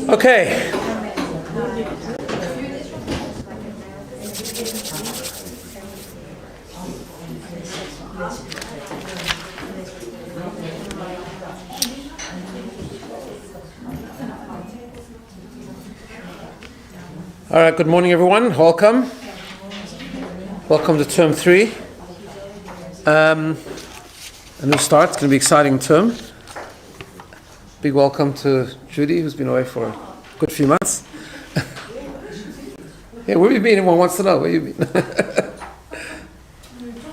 Okay. All right, good morning everyone. Welcome. Welcome to term 3. A new start. It's going to be an exciting term. Big welcome to Judy, who's been away for a good few months. Yeah, where have you been? Everyone wants to know where you've been.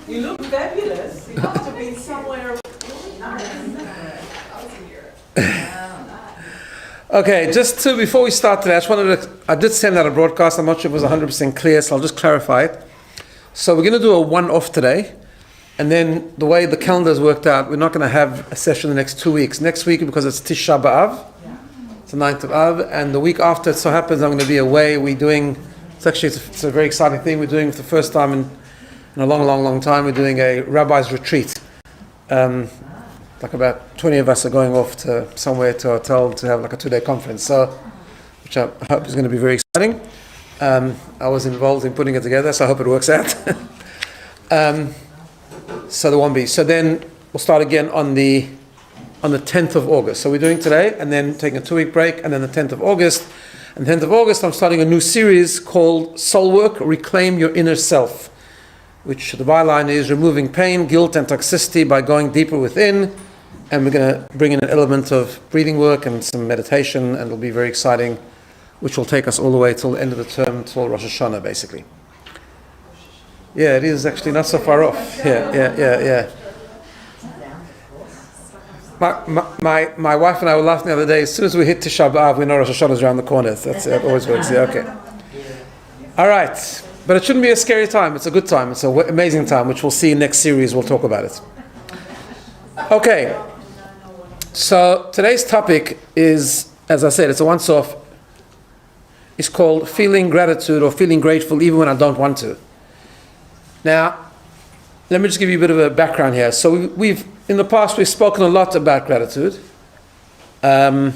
You look fabulous. You must have been somewhere. Okay, before we start today, I did send out a broadcast. I'm not sure if it was 100% clear, so I'll just clarify it. So we're going to do a one-off today. And then the way the calendar's worked out, we're not going to have a session the next 2 weeks. Next week, because it's Tisha B'Av, it's the 9th of Av, and the week after, it so happens I'm going to be away. It's a very exciting thing. We're doing for the first time in a long time, we're doing a rabbi's retreat. Like about 20 of us are going off to somewhere to a hotel to have like a 2-day conference, which I hope is going to be very exciting. I was involved in putting it together, so I hope it works out. So there won't be. So then we'll start again on the 10th of August. So we're doing today and then taking a 2-week break and then the 10th of August. And 10th of August I'm starting a new series called Soul Work, Reclaim Your Inner Self, which the byline is removing pain, guilt and toxicity by going deeper within. And we're going to bring in an element of breathing work and some meditation, and it'll be very exciting, which will take us all the way till the end of the term, till Rosh Hashanah basically. Yeah, it is actually not so far off. Yeah. My wife and I were laughing the other day. As soon as we hit Tisha B'Av, we know Rosh Hashanah is around the corner. It always works. Yeah, okay. All right. But it shouldn't be a scary time. It's a good time. It's an amazing time, which we'll see in next series. We'll talk about it. Okay. So today's topic is, as I said, it's a once-off. It's called feeling gratitude or feeling grateful even when I don't want to. Now, let me just give you a bit of a background here. So we've in the past, we've spoken a lot about gratitude. But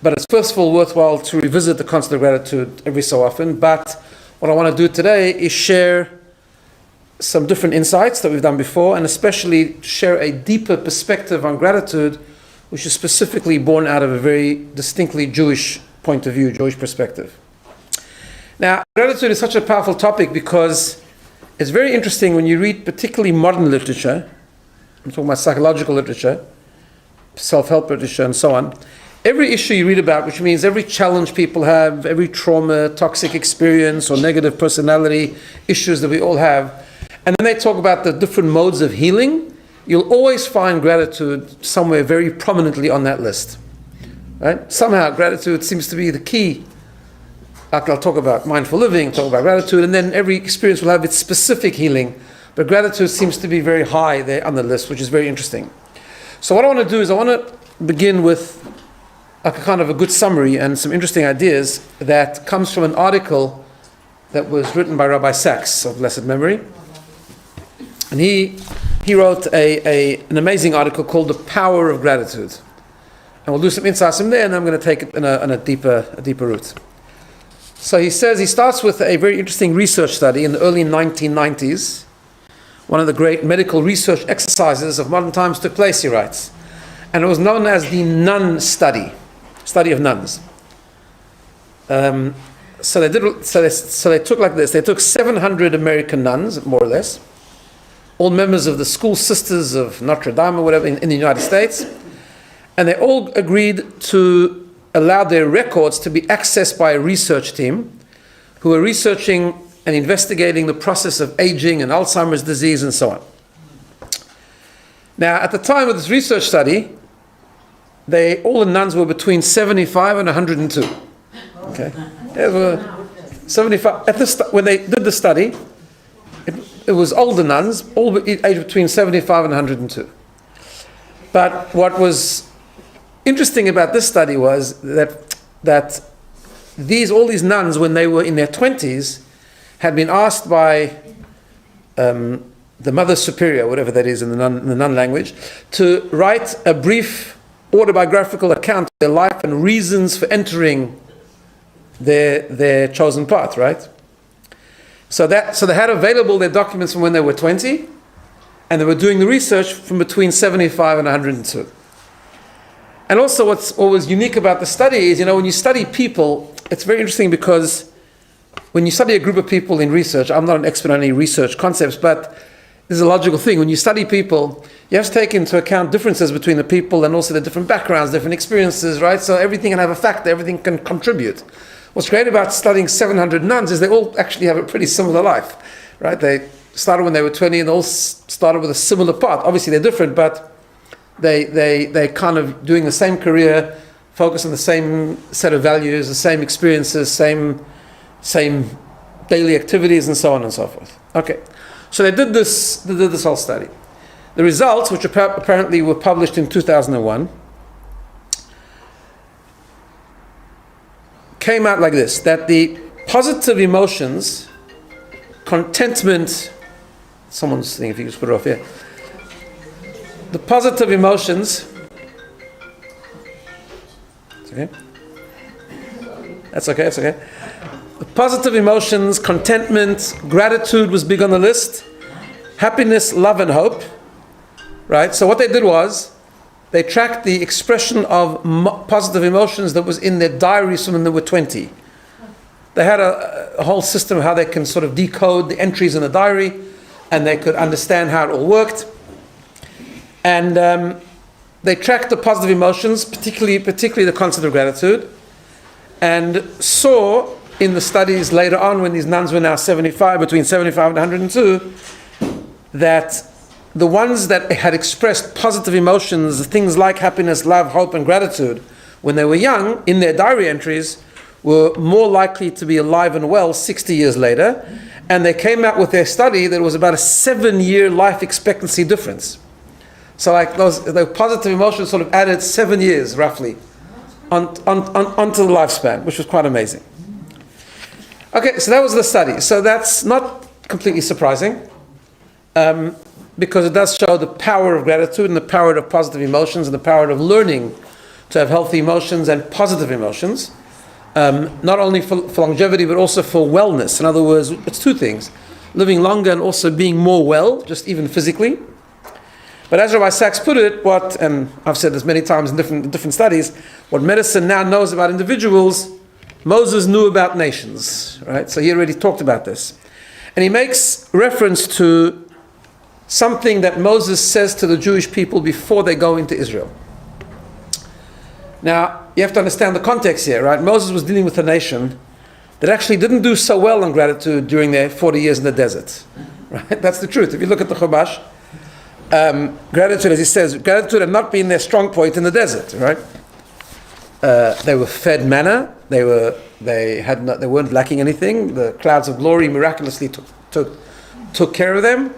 it's first of all worthwhile to revisit the concept of gratitude every so often. But what I want to do today is share some different insights that we've done before, and especially share a deeper perspective on gratitude, which is specifically born out of a very distinctly Jewish point of view, Jewish perspective. Now, gratitude is such a powerful topic because it's very interesting when you read particularly modern literature. I'm talking about psychological literature, self-help literature, and so on. Every issue you read about, which means every challenge people have, every trauma, toxic experience, or negative personality issues that we all have, and then they talk about the different modes of healing, you'll always find gratitude somewhere very prominently on that list. Right? Somehow gratitude seems to be the key. I'll talk about mindful living, talk about gratitude, and then every experience will have its specific healing. But gratitude seems to be very high there on the list, which is very interesting. So what I want to do is I want to begin with a kind of a good summary and some interesting ideas that comes from an article that was written by Rabbi Sachs of blessed memory. And he wrote an amazing article called The Power of Gratitude. And we'll do some insights from there, and I'm going to take it in a deeper route. So he starts with a very interesting research study in the early 1990s. One of the great medical research exercises of modern times took place, he writes. And it was known as the nun study of nuns. So they took like this. They took 700 American nuns, more or less, all members of the School Sisters of Notre Dame or whatever in the United States. And they all agreed to allow their records to be accessed by a research team who were researching and investigating the process of aging and Alzheimer's disease and so on. Now, at the time of this research study, all the nuns were between 75 and 102. Okay, they were 75 when they did the study. It was older nuns, all aged between 75 and 102. But what was interesting about this study was that all these nuns, when they were in their 20s, had been asked by the Mother Superior, whatever that is in the nun language, to write a brief autobiographical account of their life and reasons for entering their chosen path, right? So they had available their documents from when they were 20, and they were doing the research from between 75 and 102. And also what's always unique about the study is, when you study people, it's very interesting because when you study a group of people in research, I'm not an expert on any research concepts, but this is a logical thing. When you study people, you have to take into account differences between the people and also the different backgrounds, different experiences, right? So everything can have a factor, everything can contribute. What's great about studying 700 nuns is they all actually have a pretty similar life, right? They started when they were 20 and all started with a similar path. Obviously they're different, but they kind of doing the same career, focus on the same set of values, the same experiences, same daily activities, and so on and so forth. Okay, so they did this whole study. The results, which apparently were published in 2001, came out like this: that the positive emotions, contentment. Someone's saying, if you just put it off here. The positive emotions. It's okay. That's okay. That's okay. The positive emotions, contentment, gratitude was big on the list. Happiness, love, and hope. Right? So what they did was, they tracked the expression of positive emotions that was in their diaries from when they were 20. They had a whole system of how they can sort of decode the entries in the diary, and they could understand how it all worked. And they tracked the positive emotions, particularly the concept of gratitude, and saw in the studies later on, when these nuns were now 75, between 75 and 102, that the ones that had expressed positive emotions, things like happiness, love, hope, and gratitude, when they were young, in their diary entries, were more likely to be alive and well 60 years later. And they came out with their study that it was about a 7-year life expectancy difference. So like those positive emotions sort of added 7 years roughly onto the lifespan, which was quite amazing. Okay, so that was the study. So that's not completely surprising, because it does show the power of gratitude and the power of positive emotions and the power of learning to have healthy emotions and positive emotions, not only for longevity but also for wellness. In other words, it's two things: living longer and also being more well, just even physically. But as Rabbi Sachs put it, and I've said this many times in different studies, what medicine now knows about individuals, Moses knew about nations, right? So he already talked about this. And he makes reference to something that Moses says to the Jewish people before they go into Israel. Now, you have to understand the context here, right? Moses was dealing with a nation that actually didn't do so well on gratitude during their 40 years in the desert, right? That's the truth. If you look at the Chumash, gratitude, as he says, gratitude had not been their strong point in the desert, right? They were fed manna. They weren't lacking anything. The clouds of glory miraculously took care of them.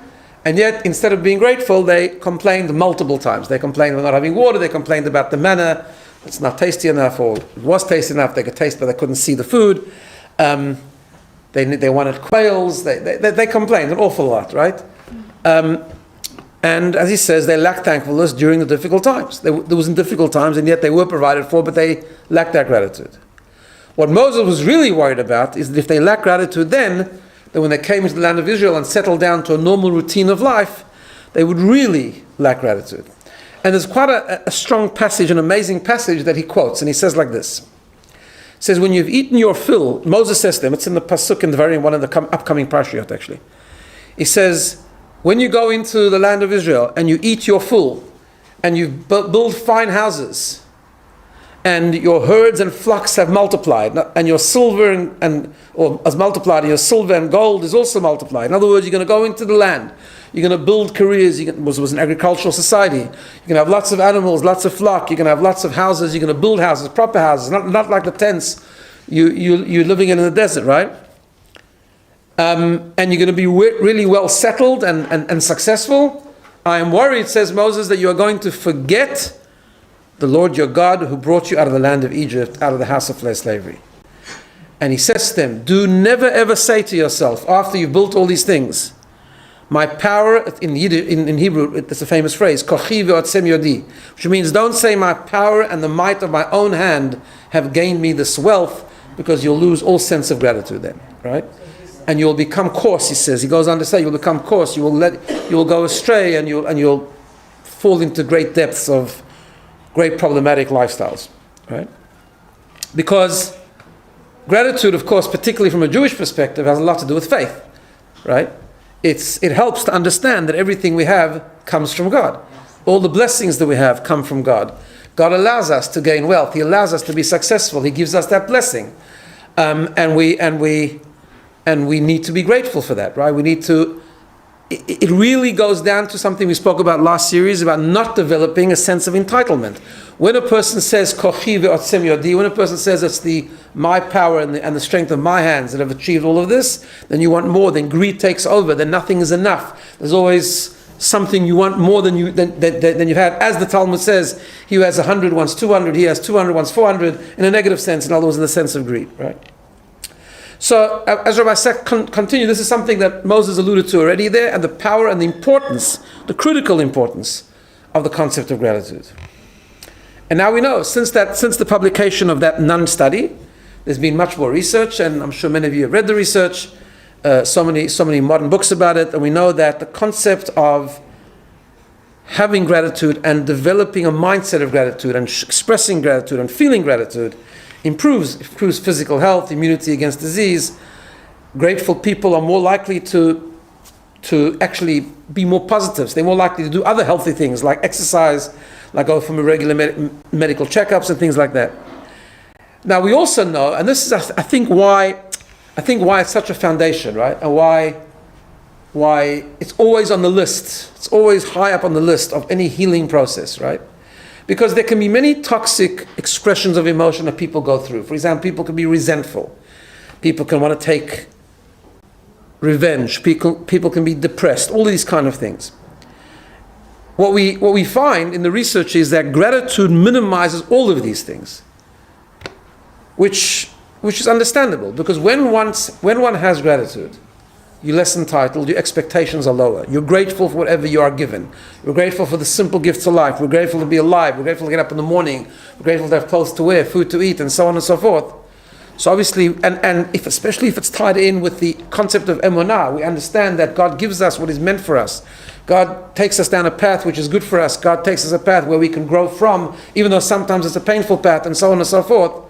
And yet, instead of being grateful, they complained multiple times. They complained about not having water. They complained about the manna. It's not tasty enough, or it was tasty enough. They could taste, but they couldn't see the food. They wanted quails. They complained an awful lot, right? And as he says, they lacked thankfulness during the difficult times. There was in difficult times, and yet they were provided for, but they lacked that gratitude. What Moses was really worried about is that if they lacked gratitude then when they came into the land of Israel and settled down to a normal routine of life, they would really lack gratitude. And there's quite a strong passage, an amazing passage that he quotes, and he says like this. He says, when you've eaten your fill, Moses says to them, it's in the Pasuk in the very one of the upcoming Parashiyot actually. He says, when you go into the land of Israel and you eat your full, and you build fine houses, and your herds and flocks have multiplied, and your silver has multiplied, and your silver and gold is also multiplied. In other words, you're going to go into the land. You're going to build careers. It was an agricultural society. You're going to have lots of animals, lots of flock. You're going to have lots of houses. You're going to build houses, proper houses, not like the tents you're living in the desert, right? And you're going to be really well settled and successful. I am worried, says Moses, that you are going to forget the Lord your God who brought you out of the land of Egypt, out of the house of slavery. And he says to them, do never ever say to yourself, after you've built all these things, my power, in Hebrew, it's a famous phrase, kochi ve'otzem yodi, which means don't say my power and the might of my own hand have gained me this wealth, because you'll lose all sense of gratitude then, right? And you'll become coarse, he says. He goes on to say, you'll become coarse, you will go astray, and you'll fall into great depths of great problematic lifestyles, right? Because gratitude, of course, particularly from a Jewish perspective, has a lot to do with faith, right? It helps to understand that everything we have comes from God. All the blessings that we have come from God. God allows us to gain wealth. He allows us to be successful. He gives us that blessing, and we need to be grateful for that, right? We need to. It really goes down to something we spoke about last series about not developing a sense of entitlement. When a person says kochi ve'otzem yodi, when a person says it's my power and the strength of my hands that have achieved all of this, then you want more. Then greed takes over. Then nothing is enough. There's always something you want more than you've had. As the Talmud says, he who has 100 wants 200. He has 200 wants 400. In a negative sense, in other words, in the sense of greed, right? So, as Rabbi Sack continue, this is something that Moses alluded to already there, and the power and the importance, the critical importance of the concept of gratitude. And now we know, since the publication of that Nun study, there's been much more research, and I'm sure many of you have read the research, so many modern books about it, and we know that the concept of having gratitude and developing a mindset of gratitude and expressing gratitude and feeling gratitude improves physical health, immunity against disease. Grateful people are more likely to actually be more positive. They're more likely to do other healthy things like exercise, like go for regular medical checkups and things like that. Now we also know, and this is I think why it's such a foundation, right? And why it's always on the list. It's always high up on the list of any healing process, right? Because there can be many toxic expressions of emotion that people go through. For example, people can be resentful. People can want to take revenge. People can be depressed. All these kind of things. What we find in the research is that gratitude minimizes all of these things, which is understandable, because when one has gratitude, you're less entitled, your expectations are lower. You're grateful for whatever you are given. You're grateful for the simple gifts of life. We're grateful to be alive. We're grateful to get up in the morning. We're grateful to have clothes to wear, food to eat, and so on and so forth. So obviously, especially if it's tied in with the concept of emunah, we understand that God gives us what is meant for us. God takes us down a path which is good for us. God takes us a path where we can grow from, even though sometimes it's a painful path, and so on and so forth.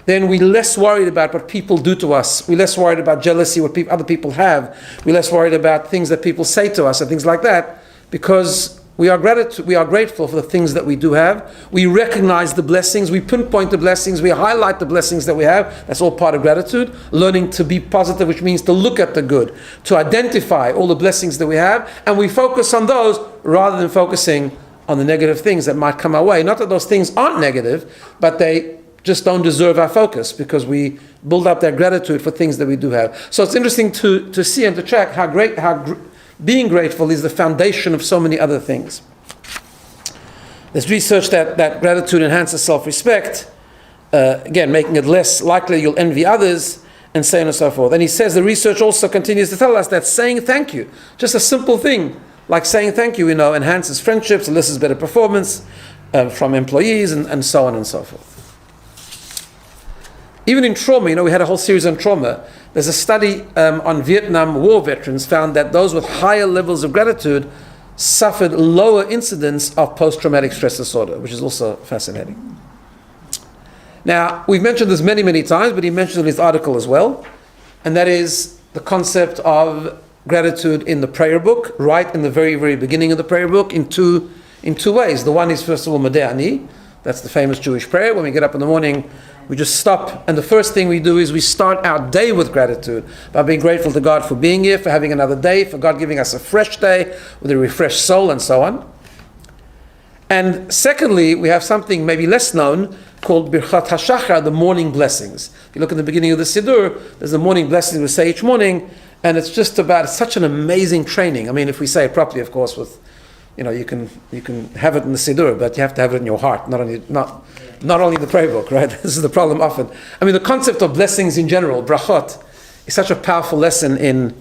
Then we're less worried about what people do to us. We're less worried about jealousy, what other people have. We're less worried about things that people say to us and things like that, because we are grateful for the things that we do have. We recognize the blessings. We pinpoint the blessings. We highlight the blessings that we have. That's all part of gratitude. Learning to be positive, which means to look at the good, to identify all the blessings that we have, and we focus on those rather than focusing on the negative things that might come our way. Not that those things aren't negative, but they just don't deserve our focus, because we build up that gratitude for things that we do have. So it's interesting to see and to track how being grateful is the foundation of so many other things. There's research that gratitude enhances self-respect, again, making it less likely you'll envy others, and so on and so forth. And he says the research also continues to tell us that saying thank you, just a simple thing like saying thank you, enhances friendships, elicits better performance from employees, and so on and so forth. Even in trauma, we had a whole series on trauma. There's a study on Vietnam war veterans found that those with higher levels of gratitude suffered lower incidence of post-traumatic stress disorder, which is also fascinating. Now, we've mentioned this many, many times, but he mentioned it in his article as well, and that is the concept of gratitude in the prayer book, right in the very, very beginning of the prayer book, in two ways. The one is, first of all, Modeh Ani, That's the famous Jewish prayer. When we get up in the morning, we just stop, and the first thing we do is we start our day with gratitude by being grateful to God for being here, for having another day, for God giving us a fresh day with a refreshed soul, and so on. And secondly, we have something maybe less known called Birchat HaShachar, the morning blessings. If you look at the beginning of the Siddur, there's the morning blessings we say each morning, and it's just about such an amazing training. I mean, if we say it properly, of course, with, you can have it in the Siddur, but you have to have it in your heart, not only the prayer book, right? This is the problem often. I mean, the concept of blessings in general, brachot, is such a powerful lesson in,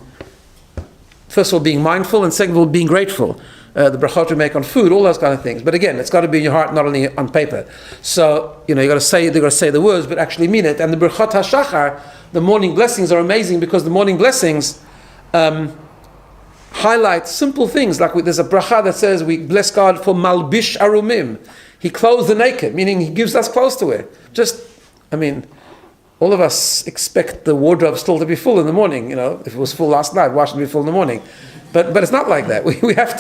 first of all, being mindful, and second of all, being grateful. The brachot we make on food, all those kind of things. But again, it's got to be in your heart, not only on paper. So, you got to say the words, but actually mean it. And the Birchat HaShachar, the morning blessings, are amazing because the morning blessings highlight simple things. Like there's a bracha that says we bless God for malbish arumim. He clothes the naked, meaning he gives us clothes to wear. All of us expect the wardrobe still to be full in the morning. If it was full last night, why should it be full in the morning? But it's not like that. We have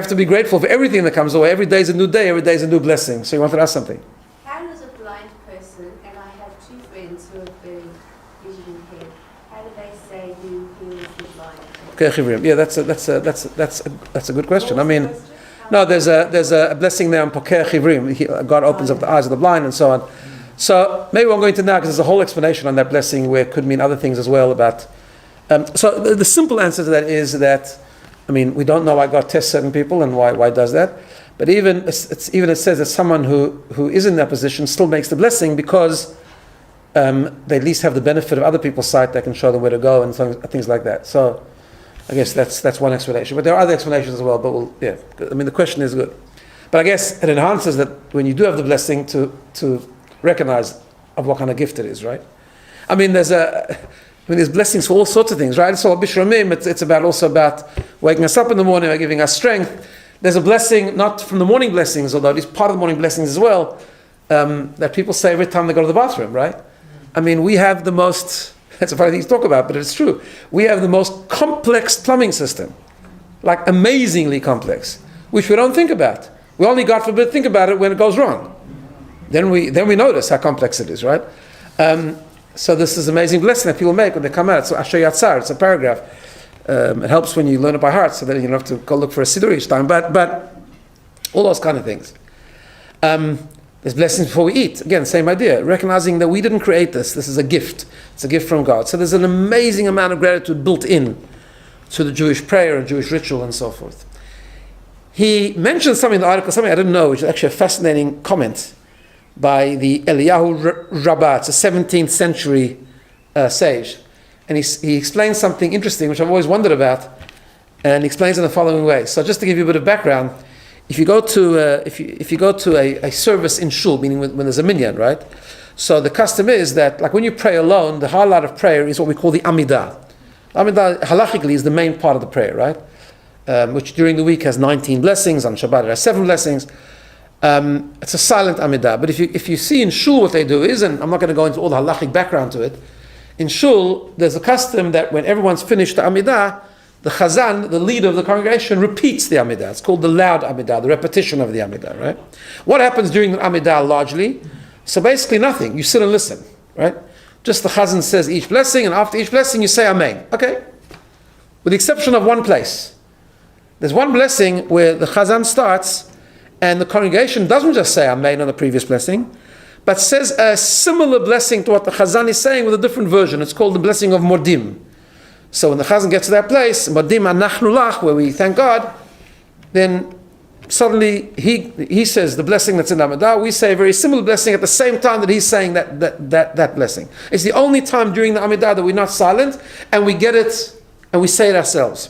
to be grateful for everything that comes away. Every day is a new day. Every day is a new blessing. So you wanted to ask something? How does a blind person, and I have two friends who are very visually impaired, how do they say who heals the blind? Okay, yeah, that's a good question. I mean, no, there's a blessing there on Pokeh Chivrim. God opens up the eyes of the blind and so on. So maybe I'm going to now, because there's a whole explanation on that blessing where it could mean other things as well about. So the simple answer to that is that, we don't know why God tests certain people and why does that. But it says that someone who is in that position still makes the blessing because they at least have the benefit of other people's sight that can show them where to go and things like that. So I guess that's one explanation. But there are other explanations as well. But the question is good. But I guess it enhances that when you do have the blessing to recognize of what kind of gift it is, right? There's blessings for all sorts of things, right? It's all Bishramim. It's also about waking us up in the morning or giving us strength. There's a blessing, not from the morning blessings, although it is part of the morning blessings as well, that people say every time they go to the bathroom, right? We have the most, that's a funny thing to talk about, but it's true. We have the most complex plumbing system, like amazingly complex, which we don't think about. We only, God forbid, think about it when it goes wrong. Then we notice how complex it is, right? So this is an amazing blessing that people make when they come out. So Asher Yatzar, it's a paragraph. It helps when you learn it by heart, so that you don't have to go look for a siddur each time. But all those kind of things. There's blessings before we eat. Again, same idea. Recognizing that we didn't create this. This is a gift. It's a gift from God. So there's an amazing amount of gratitude built in to the Jewish prayer and Jewish ritual and so forth. He mentioned something in the article, something I didn't know, which is actually a fascinating comment by the Eliyahu Rabbah. It's a 17th century sage. And he explains something interesting, which I've always wondered about, and he explains in the following way. So just to give you a bit of background, if you go to a service in shul, meaning when there's a minyan, right? So the custom is that, like when you pray alone, the highlight of prayer is what we call the Amidah. Amidah, halachically, is the main part of the prayer, right? Which during the week has 19 blessings, on Shabbat it has 7 blessings. It's a silent Amidah. But if you see in shul what they do is, and I'm not going to go into all the halachic background to it, in shul, there's a custom that when everyone's finished the Amidah, the Chazan, the leader of the congregation, repeats the Amidah. It's called the loud Amidah, the repetition of the Amidah, right? What happens during the Amidah largely? So basically nothing. You sit and listen, right? Just the Chazan says each blessing, and after each blessing you say Amen. Okay? With the exception of one place. There's one blessing where the Chazan starts, and the congregation doesn't just say Amen on the previous blessing, but says a similar blessing to what the Chazan is saying with a different version. It's called the blessing of Modim. So when the Chazan gets to that place, Modim Anachnu Lach, where we thank God, then suddenly he says the blessing that's in Amidah, we say a very similar blessing at the same time that he's saying that blessing. It's the only time during the Amidah that we're not silent, and we get it, and we say it ourselves.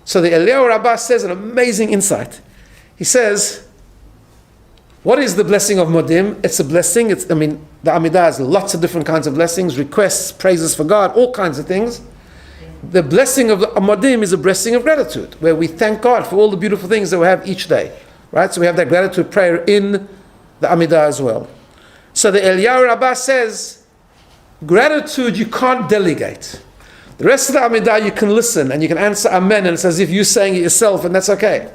So the Eliyahu Rabbah says an amazing insight. He says, what is the blessing of Modim? It's a blessing. The Amidah has lots of different kinds of blessings, requests, praises for God, all kinds of things. The blessing of Modim is a blessing of gratitude, where we thank God for all the beautiful things that we have each day. Right? So we have that gratitude prayer in the Amidah as well. So the Eliyahu Rabbah says, gratitude you can't delegate. The rest of the Amidah you can listen and you can answer Amen, and it's as if you're saying it yourself, and that's okay.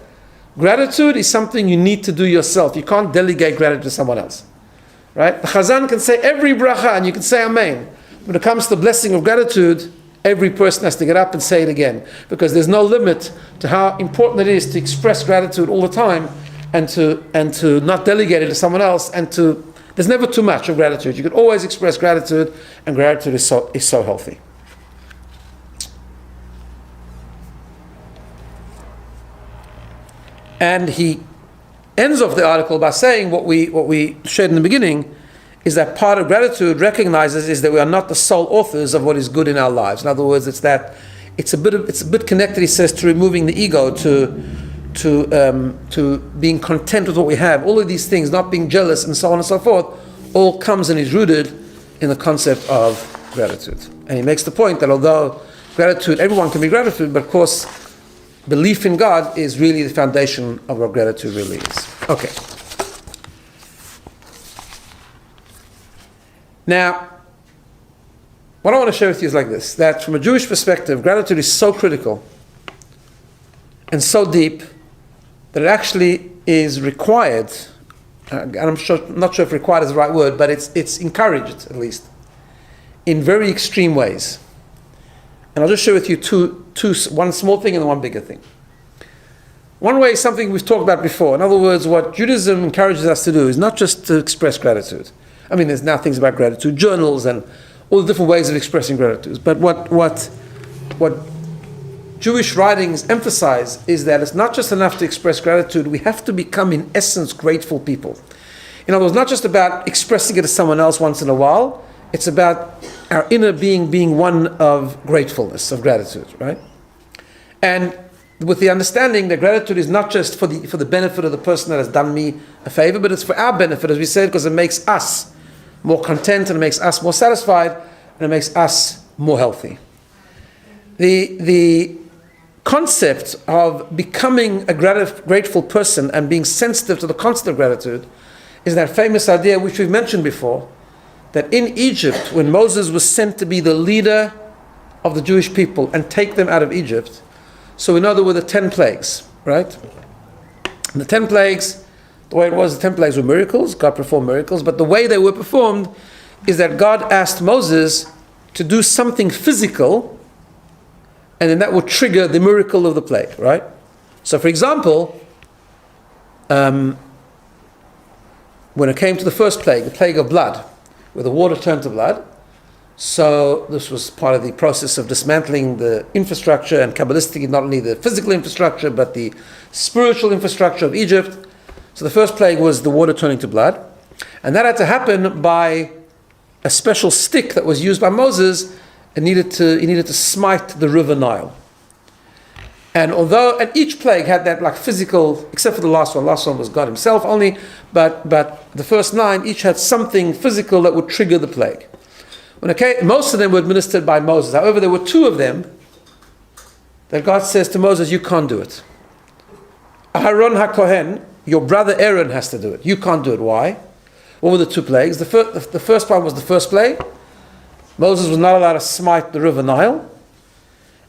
Gratitude is something you need to do yourself. You can't delegate gratitude to someone else. Right? The Chazan can say every bracha and you can say Amen. When it comes to the blessing of gratitude, every person has to get up and say it again. Because there's no limit to how important it is to express gratitude all the time and to not delegate it to someone else. There's never too much of gratitude. You can always express gratitude, and gratitude is so healthy. And he ends off the article by saying what we shared in the beginning is that part of gratitude recognizes is that we are not the sole authors of what is good in our lives. In other words, it's a bit connected, he says, to removing the ego, to being content with what we have. All of these things, not being jealous and so on and so forth, all comes and is rooted in the concept of gratitude. And he makes the point that although gratitude, everyone can be gratitude, but of course, belief in God is really the foundation of what gratitude really is. Okay. Now, what I want to share with you is like this, that from a Jewish perspective, gratitude is so critical and so deep that it actually is required, and I'm not sure if required is the right word, but it's encouraged, at least, in very extreme ways. And I'll just share with you one small thing and one bigger thing. One way is something we've talked about before. In other words, what Judaism encourages us to do is not just to express gratitude. I mean, there's now things about gratitude journals and all the different ways of expressing gratitude. But what Jewish writings emphasize is that it's not just enough to express gratitude. We have to become, in essence, grateful people. In other words, not just about expressing it to someone else once in a while. It's about our inner being one of gratefulness, of gratitude, right? And with the understanding that gratitude is not just for the benefit of the person that has done me a favor, but it's for our benefit, as we said, because it makes us more content and it makes us more satisfied and it makes us more healthy. The concept of becoming a grateful person and being sensitive to the concept of gratitude is that famous idea which we've mentioned before, that in Egypt, when Moses was sent to be the leader of the Jewish people and take them out of Egypt, so we know there were the 10 plagues, right? And the 10 plagues, the way it was, the 10 plagues were miracles, God performed miracles, but the way they were performed is that God asked Moses to do something physical, and then that would trigger the miracle of the plague, right? So for example, when it came to the first plague, the plague of blood, where the water turned to blood. So this was part of the process of dismantling the infrastructure and Kabbalistic, not only the physical infrastructure, but the spiritual infrastructure of Egypt. So the first plague was the water turning to blood. And that had to happen by a special stick that was used by Moses and he needed to smite the river Nile. And each plague had that like physical, except for the last one was God himself only, but the first 9 each had something physical that would trigger the plague. Most of them were administered by Moses. However, there were 2 of them that God says to Moses, you can't do it. Aharon HaKohen, your brother Aaron has to do it. You can't do it. Why? What were the 2 plagues? The first one was the first plague. Moses was not allowed to smite the river Nile.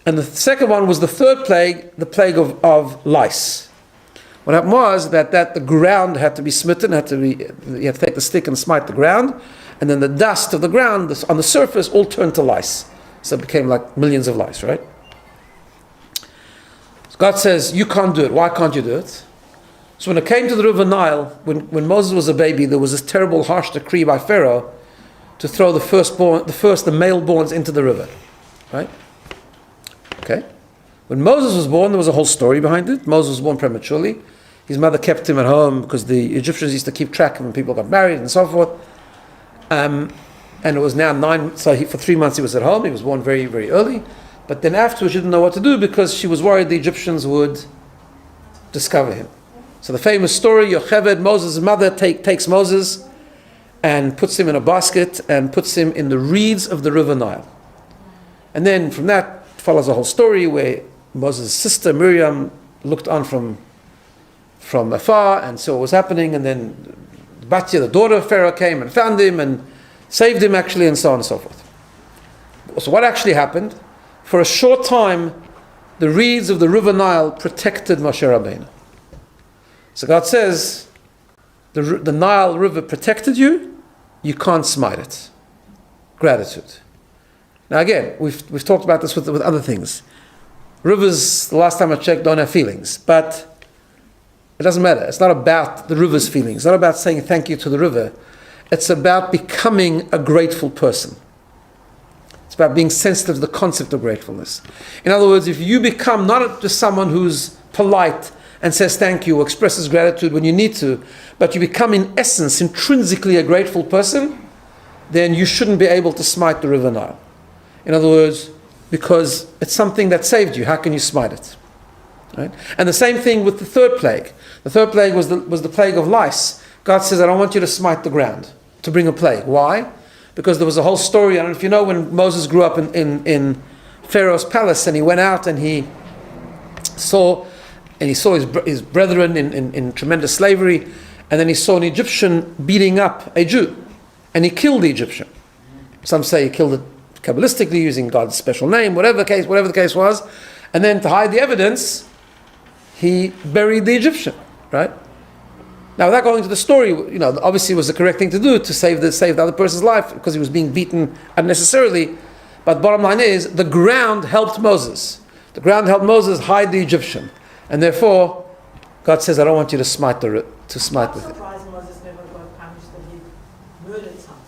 And the second one was the third plague, the plague of lice. What happened was that the ground had to be smitten, you had to take the stick and smite the ground, and then the dust of the ground on the surface all turned to lice. So it became like millions of lice, right? So God says, you can't do it. Why can't you do it? So when it came to the river Nile, when Moses was a baby, there was this terrible, harsh decree by Pharaoh to throw the male-borns into the river, right? Okay. When Moses was born, there was a whole story behind it. Moses was born prematurely. His mother kept him at home because the Egyptians used to keep track of when people got married and so forth. And it was now 9, so for 3 months he was at home. He was born very, very early. But then afterwards she didn't know what to do because she was worried the Egyptians would discover him. So the famous story, Yocheved, Moses' mother, takes Moses and puts him in a basket and puts him in the reeds of the river Nile. And then from that follows a whole story where Moses' sister Miriam looked on from afar and saw what was happening, and then Batya, the daughter of Pharaoh, came and found him and saved him actually, and so on and so forth. So what actually happened? For a short time, the reeds of the river Nile protected Moshe Rabbeinu. So God says, the Nile River protected you, you can't smite it. Gratitude. Now again, we've talked about this with other things. Rivers, the last time I checked, don't have feelings. But it doesn't matter. It's not about the river's feelings. It's not about saying thank you to the river. It's about becoming a grateful person. It's about being sensitive to the concept of gratefulness. In other words, if you become not just someone who's polite and says thank you or expresses gratitude when you need to, but you become in essence intrinsically a grateful person, then you shouldn't be able to smite the river Nile. In other words, because it's something that saved you. How can you smite it? Right? And the same thing with the third plague. The third plague was the plague of lice. God says, I don't want you to smite the ground, to bring a plague. Why? Because there was a whole story. I don't know if you know, when Moses grew up in Pharaoh's palace, and he went out and he saw his brethren in tremendous slavery, and then he saw an Egyptian beating up a Jew, and he killed the Egyptian. Some say he killed it Kabbalistically, using God's special name, whatever the case was, and then to hide the evidence, he buried the Egyptian, right? Now, without going into the story, obviously it was the correct thing to do to save the other person's life because he was being beaten unnecessarily. But bottom line is, the ground helped Moses. The ground helped Moses hide the Egyptian, and therefore, God says, I don't want you to smite with it. I'm surprised Moses never got punished that he murdered someone.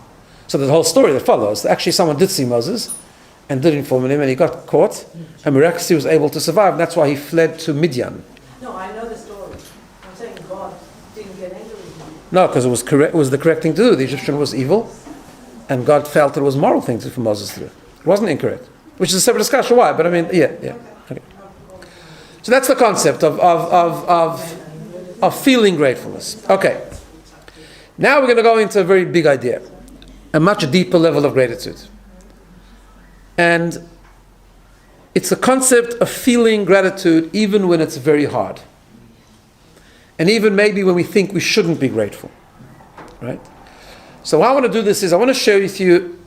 So the whole story that follows, actually someone did see Moses and did inform him, and he got caught, and miraculously was able to survive, and that's why he fled to Midian. No, I know the story. I'm saying God didn't get angry with him. No, because it was correct. It was the correct thing to do. The Egyptian was evil, and God felt it was a moral thing for Moses to do. It wasn't incorrect, which is a separate discussion. Why? But I mean, yeah. Okay. So that's the concept of feeling gratefulness. Okay. Now we're going to go into a very big idea, a much deeper level of gratitude, and it's the concept of feeling gratitude even when it's very hard. And even maybe when we think we shouldn't be grateful. Right? So what I want to do this is I want to share with you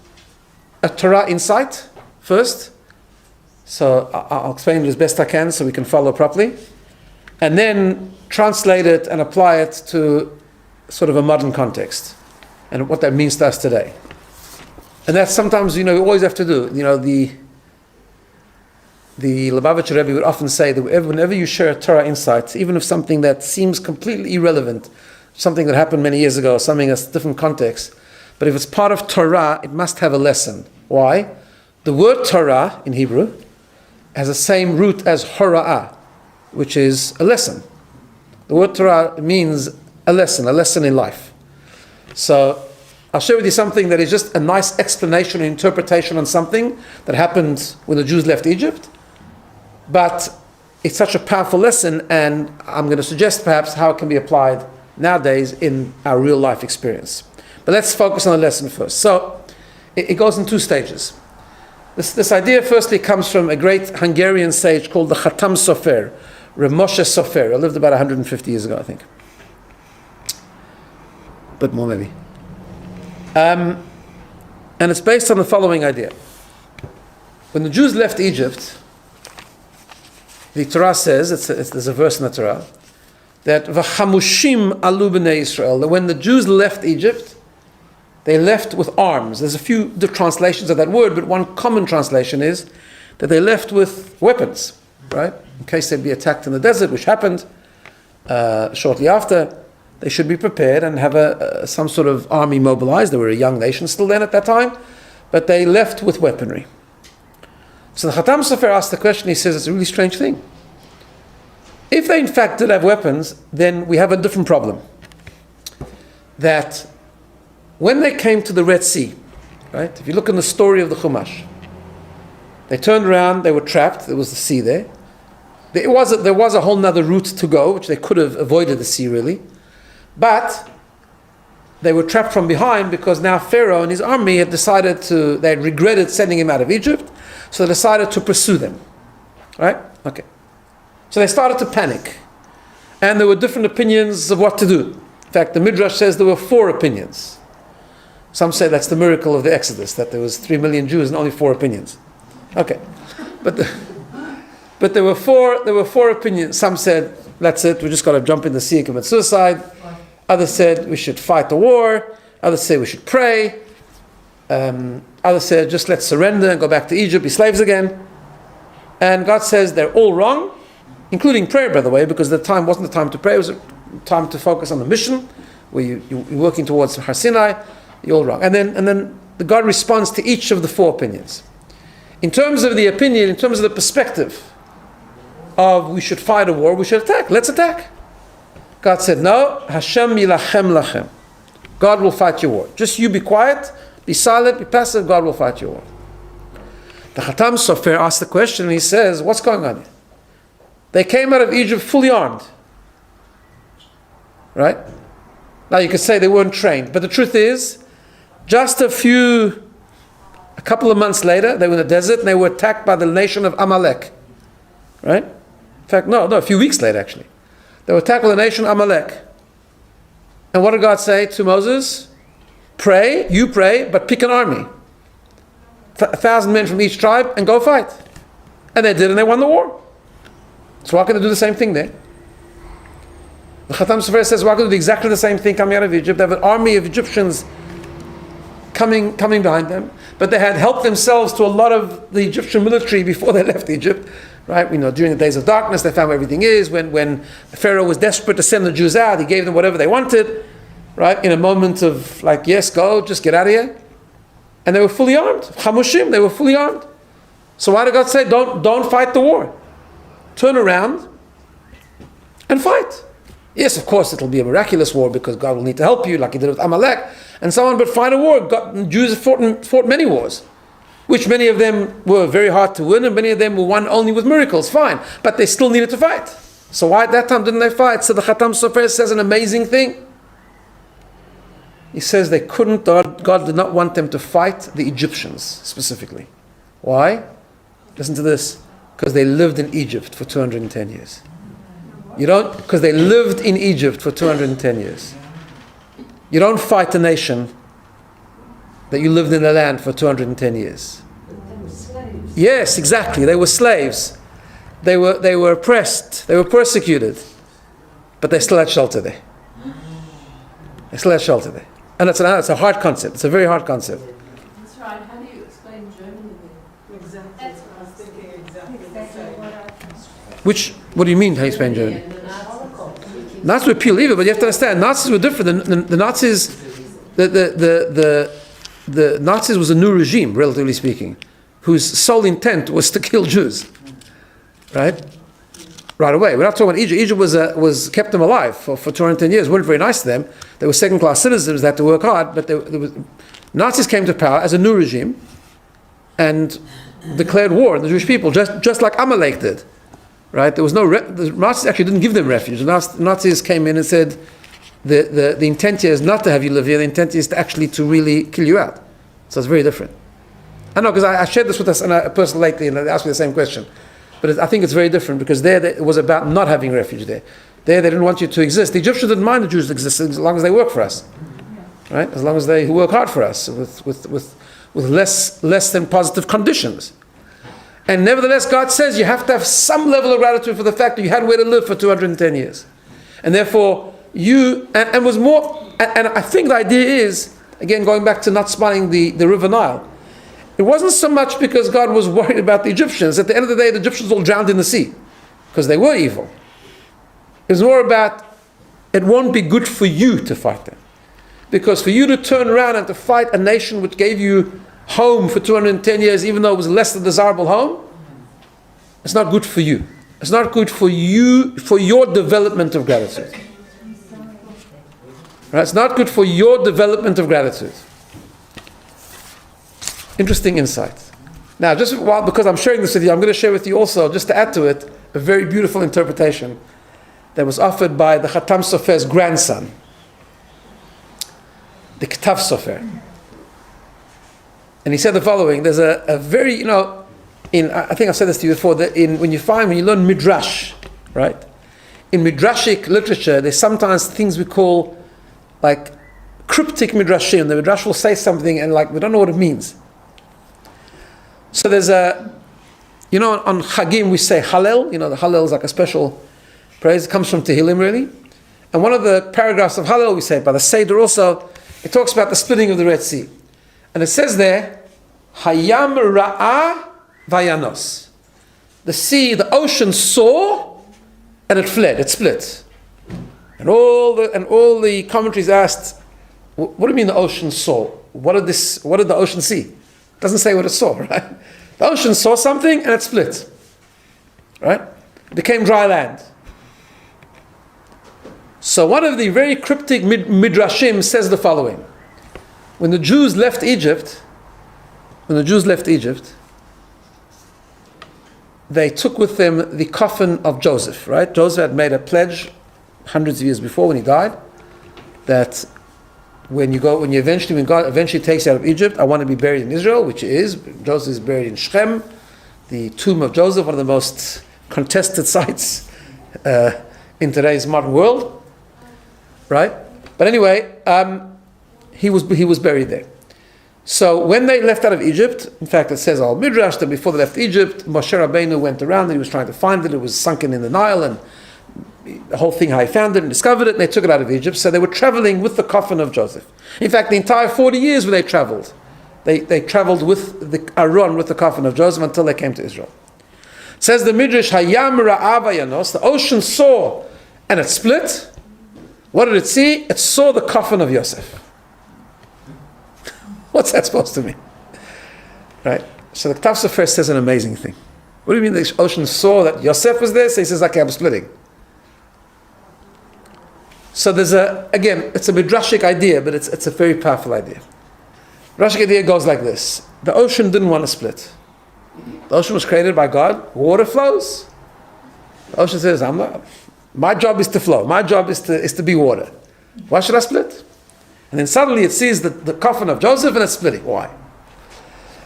a Torah insight first. So I'll explain it as best I can so we can follow properly. And then translate it and apply it to sort of a modern context and what that means to us today. And that's sometimes, we always have to do. The Lubavitcher Rebbe would often say that whenever you share a Torah insight, even if something that seems completely irrelevant, something that happened many years ago, something that's a different context, but if it's part of Torah, it must have a lesson. Why? The word Torah in Hebrew has the same root as hora'ah, which is a lesson. The word Torah means a lesson in life. So I'll share with you something that is just a nice explanation and interpretation on something that happened when the Jews left Egypt. But it's such a powerful lesson, and I'm going to suggest perhaps how it can be applied nowadays in our real life experience. But let's focus on the lesson first. So it goes in two stages. This idea firstly comes from a great Hungarian sage called the Khatam Sofer, Rav Moshe Sofer, who lived about 150 years ago, I think. But more maybe. And it's based on the following idea. When the Jews left Egypt, the Torah says, there's a verse in the Torah, that v'chamushim alu b'nei Yisrael, that when the Jews left Egypt, they left with arms. There's a few translations of that word, but one common translation is that they left with weapons, right? In case they'd be attacked in the desert, which happened shortly after. They should be prepared and have some sort of army mobilized. They were a young nation still then at that time, but they left with weaponry. So the Khatam Sofer asked the question, he says, it's a really strange thing. If they in fact did have weapons, then we have a different problem. That when they came to the Red Sea, right, if you look in the story of the Chumash, they turned around, they were trapped, there was the sea there. There was a whole nother route to go, which they could have avoided the sea really. But they were trapped from behind because now Pharaoh and his army had they had regretted sending him out of Egypt, so they decided to pursue them. Right? Okay. So they started to panic. And there were different opinions of what to do. In fact, the Midrash says there were 4 opinions. Some say that's the miracle of the Exodus, that there was 3 million Jews and only 4 opinions. Okay. But there were 4 opinions. Some said that's it, we just got to jump in the sea and commit suicide. Others said we should fight the war. Others said we should pray. Others said just let's surrender and go back to Egypt, be slaves again. And God says they're all wrong, including prayer, by the way, because the time wasn't the time to pray, it was a time to focus on the mission, where you're working towards Har Sinai. You're all wrong. And then God responds to each of the four opinions. In terms of the opinion, in terms of the perspective of we should fight a war, we should attack. Let's attack. God said, no, Hashem yilachem lachem. God will fight your war. Just you be quiet, be silent, be passive, God will fight your war. The Khatam Sofer asked the question and he says, what's going on here? They came out of Egypt fully armed. Right? Now you could say they weren't trained, but the truth is, just a couple of months later, they were in the desert and they were attacked by the nation of Amalek. Right? In fact, no, a few weeks later actually. They were attacked by the nation of Amalek. And what did God say to Moses? Pray, you pray, but pick an army. 1,000 men from each tribe and go fight. And they did, and they won the war. So why can't they do the same thing there? The Khatam Sofer says, why can't they do exactly the same thing coming out of Egypt? They have an army of Egyptians coming behind them, but they had helped themselves to a lot of the Egyptian military before they left Egypt. Right? We know during the days of darkness, they found where everything is. When Pharaoh was desperate to send the Jews out, he gave them whatever they wanted. Right? In a moment of like, yes, go, just get out of here. And they were fully armed. Chamushim, they were fully armed. So why did God say, don't fight the war? Turn around and fight. Yes, of course, it'll be a miraculous war because God will need to help you, like He did with Amalek and so on. But fight a war. Jews fought many wars, which many of them were very hard to win, and many of them were won only with miracles. Fine, but they still needed to fight. So why at that time didn't they fight? So the Khatam Sofer says an amazing thing. He says they couldn't. God did not want them to fight the Egyptians specifically. Why? Listen to this. Because they lived in Egypt for 210 years. Because they lived in Egypt for 210 years. You don't fight a nation that you lived in the land for 210 years. They were slaves. Yes, exactly. They were slaves. They were oppressed. They were persecuted. But they still had shelter there. They still had shelter there. And it's a hard concept. It's a very hard concept. That's right. How do you explain Germany then? Exactly. That's I was thinking exactly the exactly same. What do you mean, how you explain Germany? Nazis were pure evil, but you have to understand, Nazis were different. The Nazis, the Nazis was a new regime, relatively speaking, whose sole intent was to kill Jews. Right away. We're not talking about Egypt. Egypt was kept them alive for 210 years. Weren't very nice to them. They were second-class citizens. They had to work hard. But Nazis came to power as a new regime and declared war on the Jewish people, just like Amalek did. Right? There was the Nazis actually didn't give them refuge. The Nazis came in and said, the intent here is not to have you live here. The intent is to really kill you out. So it's very different. I know, because I shared this with a person lately, and they asked me the same question. But I think it's very different, because it was about not having refuge there. There, they didn't want you to exist. The Egyptians didn't mind the Jews existing as long as they work for us, right? As long as they work hard for us with less than positive conditions. And nevertheless, God says you have to have some level of gratitude for the fact that you had where to live for 210 years, and therefore and was more. And I think the idea is, again, going back to not spotting the River Nile. It wasn't so much because God was worried about the Egyptians. At the end of the day, the Egyptians all drowned in the sea because they were evil. It was more about, it won't be good for you to fight them. Because for you to turn around and to fight a nation which gave you home for 210 years, even though it was less than desirable home, it's not good for you. It's not good for you, for your development of gratitude. Right? It's not good for your development of gratitude. Interesting insight. Now, because I'm sharing this with you, I'm going to share with you also, just to add to it, a very beautiful interpretation that was offered by the Khatam Sofer's grandson, the Ktav Sofer. And he said the following: there's a very, I think I've said this to you before, that when you learn Midrash, right? In Midrashic literature, there's sometimes things we call like cryptic Midrashim. The Midrash will say something and we don't know what it means. So there's on Chagim we say Hallel. The Hallel is like a special Praise comes from Tehillim, really. And one of the paragraphs of Hallel, we say, by the Seder also, it talks about the splitting of the Red Sea. And it says there, Hayam Ra'ah Vayanos. The sea, the ocean saw, and it fled, it split. And all the commentaries asked, what do you mean the ocean saw? What did the ocean see? It doesn't say what it saw, right? The ocean saw something and it split. Right? It became dry land. So one of the very cryptic midrashim says the following. When the Jews left Egypt, they took with them the coffin of Joseph, right? Joseph had made a pledge hundreds of years before when he died, that when God eventually takes you out of Egypt, I want to be buried in Israel, which he is. Joseph is buried in Shechem, the tomb of Joseph, one of the most contested sites in today's modern world, right? But anyway, he was buried there. So when they left out of Egypt, in fact it says al Midrash that before they left Egypt, Moshe Rabbeinu went around and he was trying to find it. It was sunken in the Nile, and the whole thing, how he found it and discovered it, and they took it out of Egypt. So they were traveling with the coffin of Joseph. In fact, the entire 40 years where they traveled, they traveled with the Aron, with the coffin of Joseph, until they came to Israel. Says the Midrash, Hayam Ra'ah Vayanos, the ocean saw and it split. What did it see? It saw the coffin of Yosef. What's that supposed to mean? Right? So the Ktav Sofer says an amazing thing. What do you mean the ocean saw that Yosef was there? So he says, okay, I'm splitting. So there's it's a midrashic idea, but it's a very powerful idea. Midrashic idea goes like this. The ocean didn't want to split. The ocean was created by God. Water flows. The ocean says, my job is to flow. My job is to be water. Why should I split? And then suddenly it sees the coffin of Joseph and it's splitting. Why?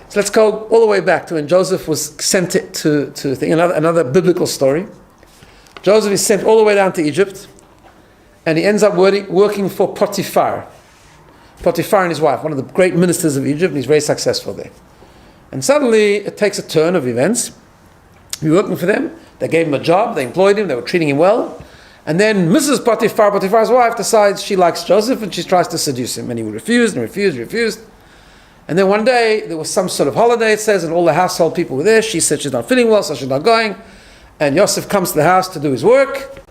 So let's go all the way back to when Joseph was sent to another biblical story. Joseph is sent all the way down to Egypt, and he ends up working for Potiphar. Potiphar and his wife, one of the great ministers of Egypt, and he's very successful there. And suddenly it takes a turn of events. He's working for them. They gave him a job, they employed him, they were treating him well. And then Mrs. Potiphar, Potiphar's wife, decides she likes Joseph and she tries to seduce him. And he refused. And then one day, there was some sort of holiday, it says, and all the household people were there. She said she's not feeling well, so she's not going. And Yosef comes to the house to do his work,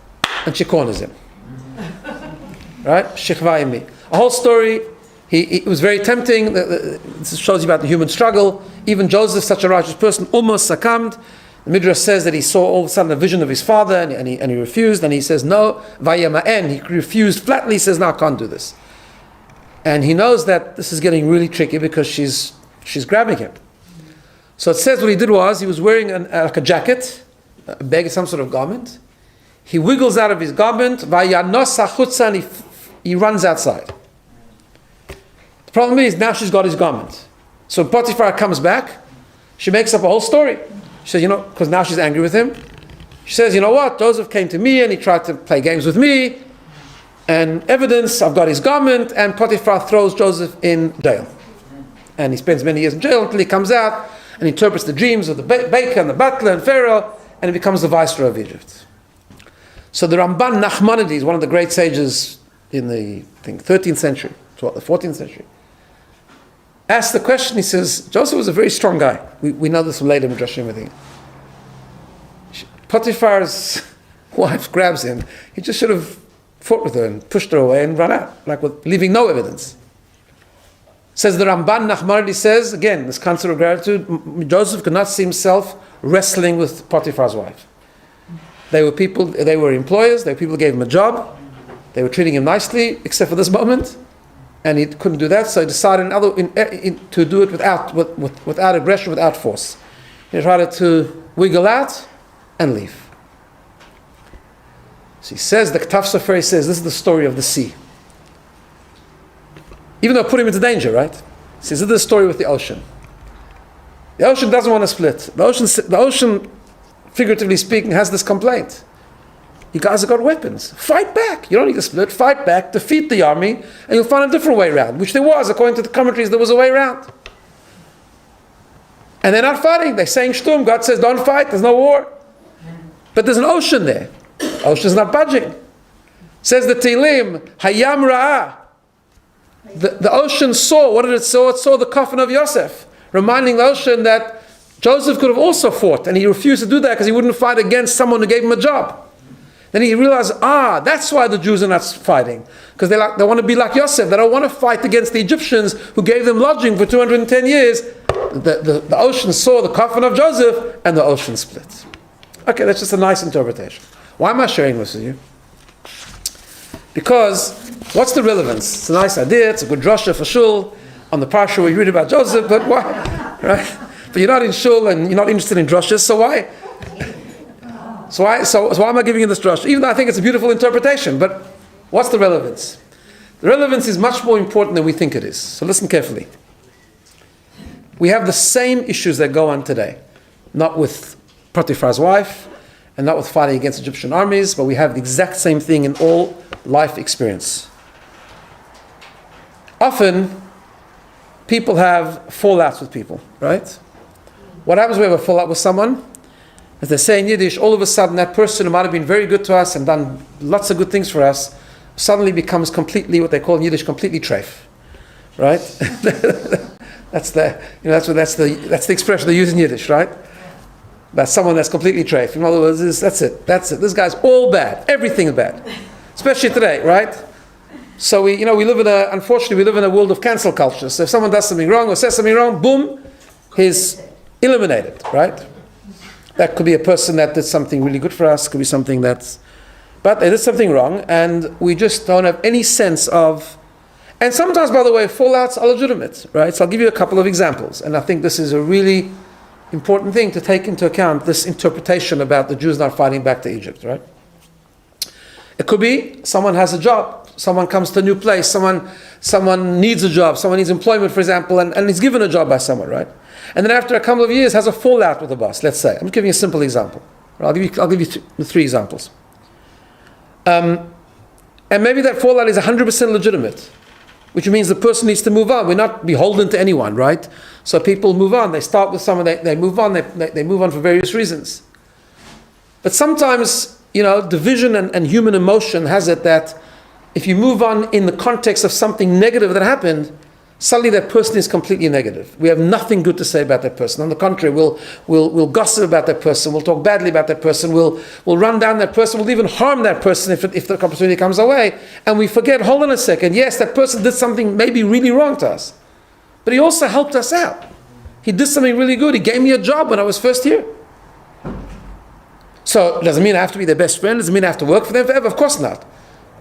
and she corners him. Right? Shechva. A whole story. It was very tempting. This shows you about the human struggle. Even Joseph, such a righteous person, almost succumbed. The Midrash says that he saw all of a sudden a vision of his father, and he refused, and he says no, vayama'en, he refused flatly, he says no, I can't do this. And he knows that this is getting really tricky because she's grabbing him. So it says what he did was, he was wearing like a jacket, a bag, some sort of garment. He wiggles out of his garment, vayanos hachutza, and he runs outside. The problem is, now she's got his garment. So when Potiphar comes back, she makes up a whole story. She says, because now she's angry with him. She says, you know what? Joseph came to me and he tried to play games with me. And evidence, I've got his garment. And Potiphar throws Joseph in jail. And he spends many years in jail until he comes out and interprets the dreams of the baker and the butler and Pharaoh. And he becomes the viceroy of Egypt. So the Ramban Nachmanides, one of the great sages in the 13th century, the 14th century, asked the question. He says, Joseph was a very strong guy. We know this from later Midrashim, I think. Potiphar's wife grabs him. He just should have fought with her and pushed her away and run out, leaving no evidence. Says the Ramban Nachmanides says, again, this concept of gratitude, Joseph could not see himself wrestling with Potiphar's wife. They were employers, they were people who gave him a job, they were treating him nicely, except for this moment. And he couldn't do that, so he decided to do it without aggression, without force. He tried to wiggle out and leave. So he says, the Ktav Sofer says, this is the story of the sea. Even though it put him into danger, right? He says, this is the story with the ocean. The ocean doesn't want to split. The ocean, figuratively speaking, has this complaint. You guys have got weapons. Fight back. You don't need to split. Fight back, defeat the army, and you'll find a different way around, which there was. According to the commentaries, there was a way around. And they're not fighting. They're saying shtum. God says, don't fight. There's no war. But there's an ocean there. Ocean's not budging. Says the Tehillim, Hayam Ra'ah. The ocean saw, what did it saw? It saw the coffin of Yosef, reminding the ocean that Joseph could have also fought, and he refused to do that because he wouldn't fight against someone who gave him a job. Then he realized, that's why the Jews are not fighting, because they want to be like Yosef. They don't want to fight against the Egyptians who gave them lodging for 210 years. The ocean saw the coffin of Joseph, and the ocean split. Okay, that's just a nice interpretation. Why am I sharing this with you? Because, what's the relevance? It's a nice idea, it's a good drasha for shul, on the parsha we read about Joseph, but why? Right? But you're not in shul and you're not interested in drashas, so why? So why am I giving you this drasha? Even though I think it's a beautiful interpretation, but what's the relevance? The relevance is much more important than we think it is. So listen carefully. We have the same issues that go on today. Not with Potiphar's wife, and not with fighting against Egyptian armies, but we have the exact same thing in all life experience. Often, people have fallouts with people, right? What happens when we have a fallout with someone? As they say in Yiddish, all of a sudden that person who might have been very good to us and done lots of good things for us suddenly becomes completely, what they call in Yiddish, completely treif, right? that's the expression they use in Yiddish, right? That's someone that's completely treif. In other words, that's it. This guy's all bad. Everything is bad, especially today, right? So unfortunately, we live in a world of cancel culture. So if someone does something wrong or says something wrong, boom, he's eliminated, right? That could be a person that did something really good for us, could be something but they did something wrong, and we just don't have any sense of, and sometimes, by the way, fallouts are legitimate, right? So I'll give you a couple of examples, and I think this is a really important thing to take into account, this interpretation about the Jews not fighting back to Egypt, right? It could be someone has a job, someone comes to a new place, someone needs a job, someone needs employment, for example, and is given a job by someone, right? And then after a couple of years has a fallout with the boss, let's say. I'm just giving you a simple example. I'll give you three examples. And maybe that fallout is 100% legitimate, which means the person needs to move on. We're not beholden to anyone, right? So people move on. They start with someone, they move on, they move on for various reasons. But sometimes, division and human emotion has it that if you move on in the context of something negative that happened, suddenly that person is completely negative. We have nothing good to say about that person. On the contrary, we'll gossip about that person, we'll talk badly about that person, we'll run down that person, we'll even harm that person if the opportunity comes our way. And we forget, hold on a second, yes, that person did something maybe really wrong to us, but he also helped us out. He did something really good. He gave me a job when I was first here. So, doesn't mean I have to be their best friend, doesn't mean I have to work for them forever, of course not.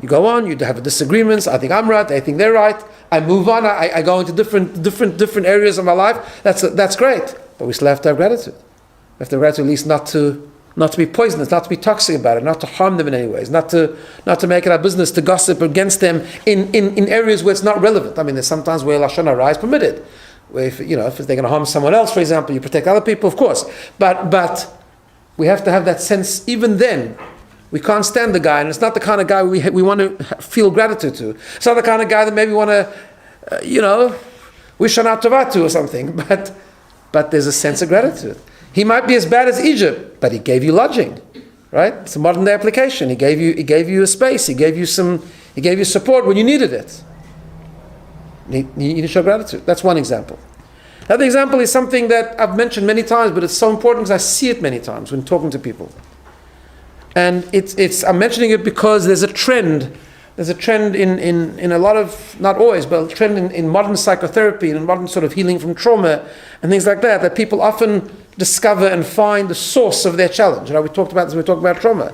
You go on, you have disagreements, I think I'm right, they think they're right, I move on, I go into different areas of my life, that's great. But we still have to have gratitude. We have to have gratitude at least not to be poisonous, not to be toxic about it, not to harm them in any ways, not to make it our business to gossip against them in areas where it's not relevant. I mean, there's sometimes where Lashon Hara is permitted. Where if they're going to harm someone else, for example, you protect other people, of course. But we have to have that sense, even then. We can't stand the guy, and it's not the kind of guy we want to feel gratitude to. It's not the kind of guy that maybe we want to, wish Shana Tova to or something. But there's a sense of gratitude. He might be as bad as Egypt, but he gave you lodging, right? It's a modern day application. He gave you a space. He gave you support when you needed it. You need to show gratitude. That's one example. Another example is something that I've mentioned many times, but it's so important because I see it many times when talking to people. And I'm mentioning it because there's a trend. There's a trend in a lot of, not always, but a trend in modern psychotherapy and modern sort of healing from trauma and things like that people often discover and find the source of their challenge. We talked about this when we talked about trauma.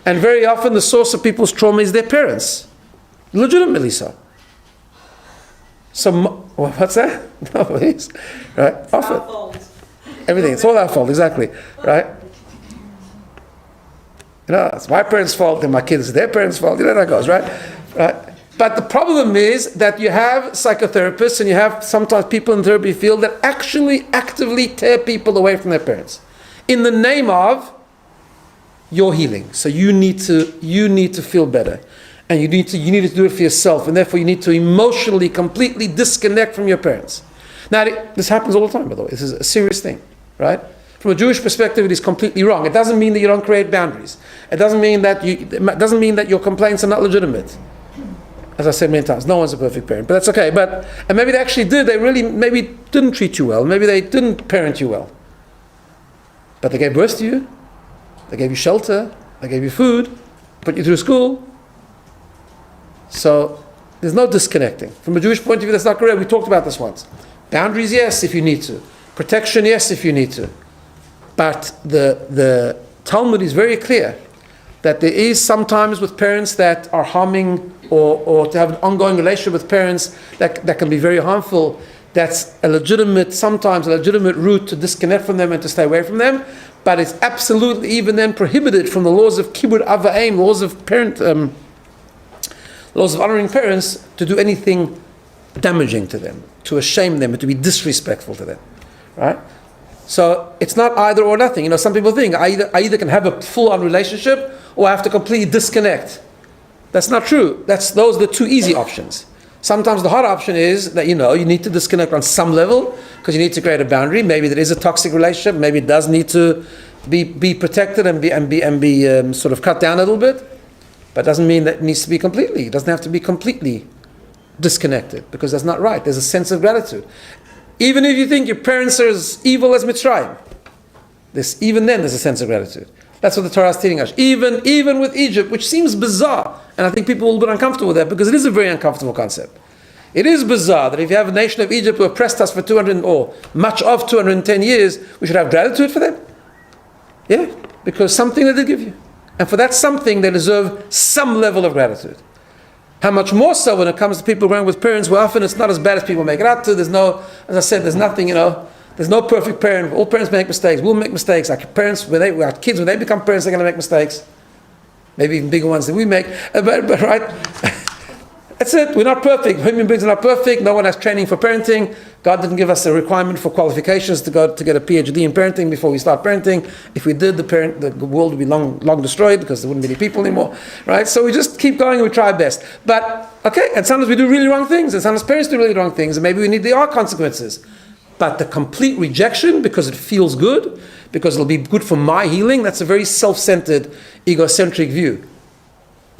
And very often the source of people's trauma is their parents. Legitimately so. So, what's that? No, please. Right? Often. Everything. It's all our fault, exactly. Right? It's my parents' fault and my kids, their parents' fault. That goes, right? But the problem is that you have psychotherapists and you have sometimes people in the therapy field that actually actively tear people away from their parents in the name of your healing. So you need to feel better, and you need to do it for yourself, and therefore you need to emotionally completely disconnect from your parents. Now this happens all the time, by the way. This is a serious thing, right? From a Jewish perspective, it is completely wrong. It doesn't mean that you don't create boundaries. It doesn't mean that your complaints are not legitimate. As I said many times, no one's a perfect parent, but that's okay. And maybe they actually did. They really maybe didn't treat you well. Maybe they didn't parent you well. But they gave birth to you. They gave you shelter. They gave you food. Put you through school. So there's no disconnecting. From a Jewish point of view, that's not correct. We talked about this once. Boundaries, yes, if you need to. Protection, yes, if you need to. But the Talmud is very clear that there is sometimes with parents that are harming or to have an ongoing relationship with parents that can be very harmful. That's sometimes a legitimate route to disconnect from them and to stay away from them. But it's absolutely even then prohibited from the laws of kibbud av v'em, laws of honoring parents, to do anything damaging to them, to shame them, to be disrespectful to them, right? So it's not either or nothing. Some people think I either can have a full-on relationship or I have to completely disconnect. That's not true. Those are the two easy options. Sometimes the hard option is that you need to disconnect on some level because you need to create a boundary. Maybe there is a toxic relationship. Maybe it does need to be protected and be sort of cut down a little bit. But it doesn't mean that it needs to be completely. It doesn't have to be completely disconnected because that's not right. There's a sense of gratitude. Even if you think your parents are as evil as Mitzrayim, even then there's a sense of gratitude. That's what the Torah is teaching us. Even with Egypt, which seems bizarre, and I think people will be uncomfortable with that because it is a very uncomfortable concept. It is bizarre that if you have a nation of Egypt who oppressed us for 200 or much of 210 years, we should have gratitude for them. Yeah, because something they did give you. And for that something, they deserve some level of gratitude. How much more so when it comes to people growing with parents where often it's not as bad as people make it out to. There's no, as I said, there's nothing, there's no perfect parent. All parents make mistakes. We'll make mistakes. Our kids, when they become parents, they're going to make mistakes. Maybe even bigger ones than we make. But right? That's it. We're not perfect. Human beings are not perfect. No one has training for parenting. God didn't give us a requirement for qualifications to get a PhD in parenting before we start parenting. If we did, the world would be long destroyed because there wouldn't be any people anymore, right? So we just keep going and we try our best. But okay, and sometimes we do really wrong things, and sometimes parents do really wrong things, and maybe there are consequences. But the complete rejection because it feels good, because it'll be good for my healing, that's a very self-centered, egocentric view.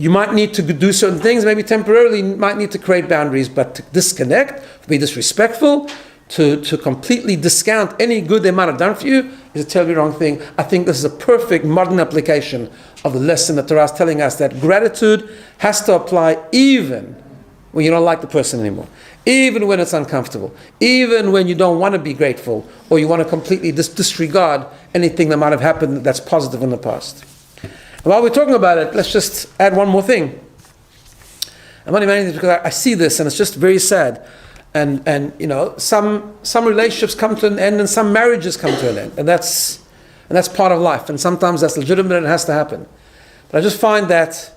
You might need to do certain things, maybe temporarily, you might need to create boundaries, but to disconnect, to be disrespectful, to completely discount any good they might have done for you is a terribly wrong thing. I think this is a perfect modern application of the lesson that Torah is telling us, that gratitude has to apply even when you don't like the person anymore, even when it's uncomfortable, even when you don't want to be grateful or you want to completely disregard anything that might have happened that's positive in the past. And while we're talking about it, let's just add one more thing. I'm only mentioning this because I see this and it's just very sad. And some relationships come to an end and some marriages come to an end. And that's part of life. And sometimes that's legitimate and it has to happen. But I just find that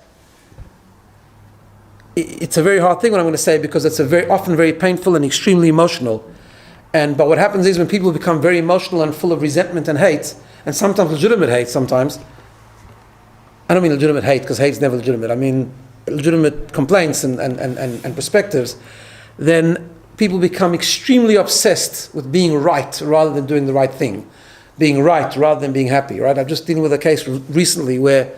it's a very hard thing what I'm going to say because it's often very painful and extremely emotional. But what happens is when people become very emotional and full of resentment and hate, and sometimes legitimate hate sometimes, I don't mean legitimate hate because hate's never legitimate. I mean legitimate complaints and perspectives. Then people become extremely obsessed with being right rather than doing the right thing. Being right rather than being happy, right? I'm just dealing with a case recently where,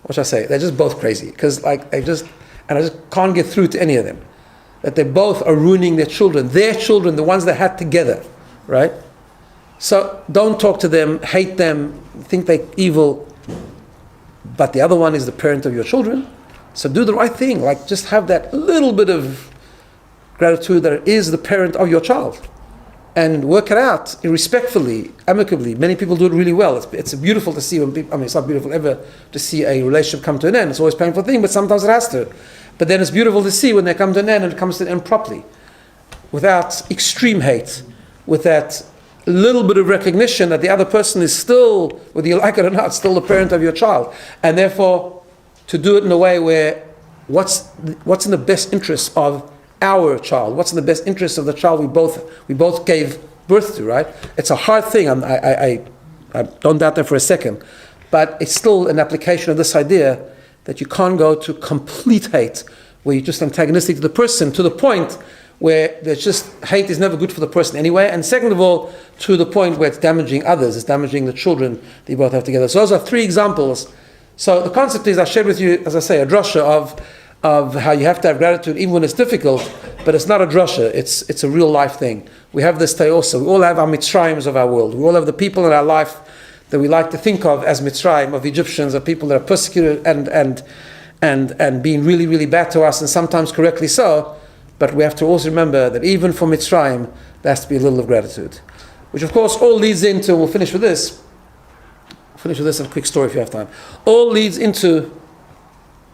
what should I say? They're just both crazy. Because I just can't get through to any of them. That they both are ruining their children, the ones they had together, right? So don't talk to them, hate them, think they're evil. But the other one is the parent of your children. So do the right thing. Just have that little bit of gratitude that it is the parent of your child. And work it out respectfully, amicably. Many people do it really well. It's beautiful to see when people, it's not beautiful ever to see a relationship come to an end. It's always a painful thing, but sometimes it has to. But then it's beautiful to see when they come to an end and it comes to an end properly. Without extreme hate. With that little bit of recognition that the other person is still, whether you like it or not, still the parent of your child. And therefore, to do it in a way where what's in the best interest of our child, what's in the best interest of the child we both gave birth to, right? It's a hard thing. I don't doubt that for a second, but it's still an application of this idea that you can't go to complete hate where you're just antagonistic to the person to the point where there's just hate is never good for the person anyway, and second of all, to the point where it's damaging others, it's damaging the children that you both have together. So those are three examples. So the concept is, I shared with you, as I say, a drasha of how you have to have gratitude even when it's difficult, but it's not a drasha, it's a real life thing. We have this day also. We all have our Mitzrayims of our world. We all have the people in our life that we like to think of as Mitzrayim, of Egyptians, of people that are persecuted and being really, really bad to us, and sometimes correctly so. But we have to also remember that even for Mitzrayim, there has to be a little of gratitude. Which of course all leads into, we'll finish with this, and a quick story if you have time. All leads into